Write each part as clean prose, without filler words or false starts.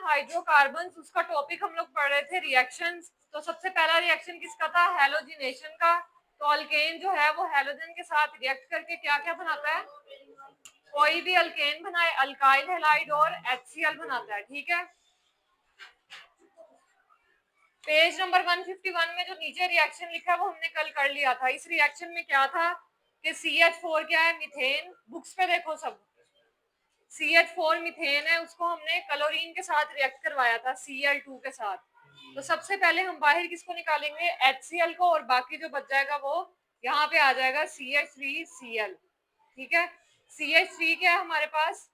Hydrocarbon, उसका topic हम लोग पढ़ रहे थे रिएक्शंस। तो सबसे पहला रिएक्शन किसका था? हैलोजिनेशन का। तो अल्केन जो है वो हैलोजन के साथ रिएक्ट करके क्या क्या बनाता है? कोई भी अल्केन बनाए, अल्काइल हैलाइड और HCl बनाता है, ठीक है। पेज नंबर 151 में जो नीचे रिएक्शन लिखा है वो हमने कल कर लिया था। इस रिएक्शन में क्या था कि CH4 क्या है? मीथेन। बुक्स पे देखो सब, CH4 मीथेन है, उसको हमने क्लोरीन के साथ रिएक्ट करवाया था Cl2 के साथ। तो सबसे पहले हम बाहर किसको निकालेंगे? HCl को, और बाकी जो बच जाएगा वो यहाँ पे आ जाएगा CH3Cl, ठीक है। CH3 क्या है हमारे पास?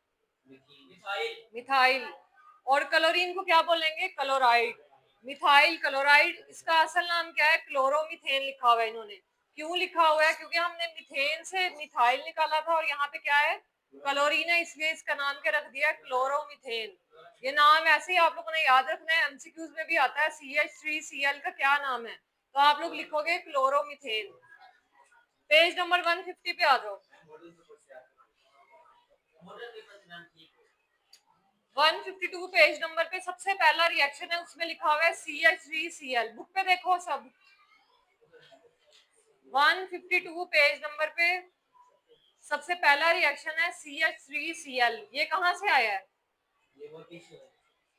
मिथाइल। और क्लोरीन को क्या बोलेंगे? क्लोराइड। Methyl chloride. इसका असल नाम क्या है? क्लोरोमीथेन लिखा हुआ है इन्होंने। क्यों लिखा हुआ है? क्योंकि हमने मीथेन से मिथाइल निकाला था और यहाँ पे क्या है? क्लोरीन है, इसलिए इसका नाम क्या रख दिया? क्लोरोमीथेन। ये नाम ऐसे ही आप लोगों ने याद रखना है, MCQs में भी आता है CH3Cl का क्या नाम है, तो आप लोग लिखोगे क्लोरोमीथेन। पेज नंबर 150 पे आ जाओ। 152 पेज नंबर पे सबसे पहला रिएक्शन है, उसमें लिखा हुआ है CH3Cl। बुक पे देखो सब, 152 पेज नंबर पे सबसे पहला रिएक्शन है CH3Cl। ये कहां से आया है?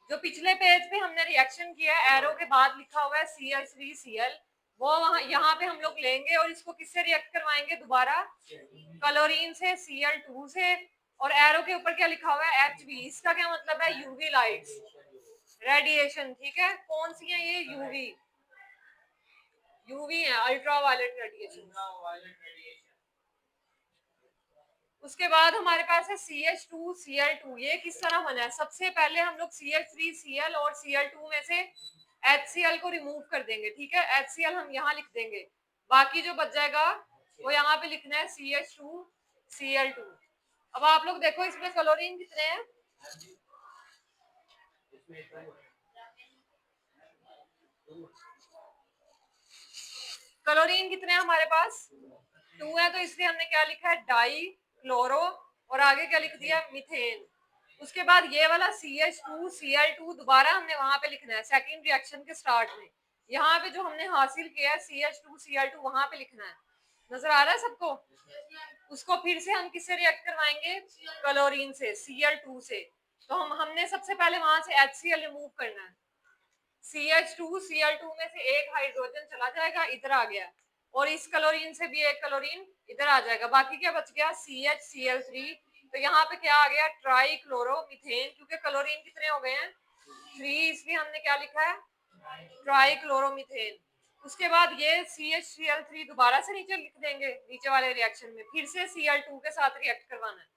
जो पिछले पेज पे हमने रिएक्शन किया है, एरो के बाद लिखा हुआ है CH3Cl, वो वहां यहाँ पे हम लोग लेंगे और इसको किससे रिएक्ट करवाएंगे? दोबारा क्लोरीन से, Cl2 से। और एरो के ऊपर क्या लिखा हुआ है? HV। इसका क्या मतलब है? यूवी लाइट्स, रेडिएशन, ठीक है। कौन सी है ये? यूवी है, अल्ट्रा वायलेट रेडिएशन। उसके बाद हमारे पास है CH2Cl2। ये किस तरह बना है? सबसे पहले हम लोग CH3Cl और Cl2 में से HCl को रिमूव कर देंगे, ठीक है। HCl हम यहाँ लिख देंगे, बाकी जो बच जाएगा वो यहाँ पे लिखना है CH2Cl2। अब आप लोग देखो इसमें क्लोरीन कितने हैं? क्लोरीन कितने हैं हमारे पास? 2 है, तो इसलिए हमने क्या लिखा है? डाई क्लोरो, और आगे क्या लिख दिया? मीथेन। उसके बाद ये वाला CH2Cl2 दोबारा हमने वहां पे लिखना है सेकंड रिएक्शन के स्टार्ट में। यहाँ पे जो हमने हासिल किया है CH2Cl2 वहां पे लिखना है। नजर आ रहा है सबको? उसको फिर से हम किससे रिएक्ट करवाएंगे? क्लोरीन से, Cl2 से। तो हमने सबसे पहले वहां से HCl रिमूव करना है। CH2Cl2 में से एक हाइड्रोजन चला जाएगा, इधर आ गया, और इस क्लोरीन से भी एक क्लोरीन इधर आ जाएगा। बाकी क्या बच गया? CHCl3। तो यहाँ पे क्या आ गया? Try chloromethane. क्योंकि क्लोरीन कितने हो गए हैं? 3, इसलिए हमने क्या लिखा है? Try chloromethane. उसके बाद ये CHCl3 दोबारा से नीचे लिख देंगे, नीचे वाले रिएक्शन में फिर से Cl2 के साथ रिएक्ट करवाना है,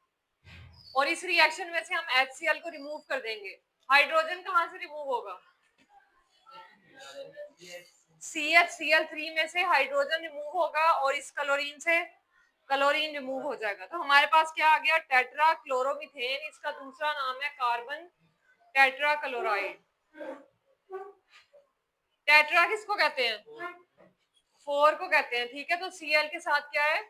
और इस रिएक्शन में से हम HCl को रिमूव कर देंगे। हाइड्रोजन कहाँ से रिमूव होगा? CHCl3 में से हाइड्रोजन रिमूव होगा और इस क्लोरीन से क्लोरीन रिमूव हो जाएगा। तो हमारे पास क्या आ गया? Tetra chloromethane. इसका दूसरा नाम है कार्बन टेट्रा क्लोराइड। टेट्रा किसको कहते हैं? 4 को कहते हैं, ठीक है। तो Cl के साथ क्या है?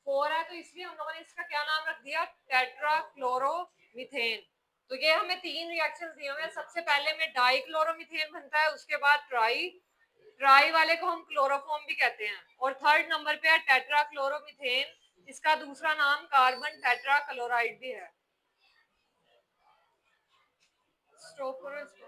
4 है, तो इसलिए हम लोगों ने इसका क्या नाम रख दिया? Tetra chloromethane. तो ये हमें 3 रिएक्शंस दिए हुए हैं। सबसे पहले में डाई क्लोरोमीथेन बनता है, उसके बाद ट्राई वाले को हम क्लोरोफॉर्म भी कहते हैं, और थर्ड नंबर पे है टेट्रा क्लोरोमीथेन। इसका दूसरा नाम कार्बन टेट्रा क्लोराइड भी है। स्टॉप करो इसको।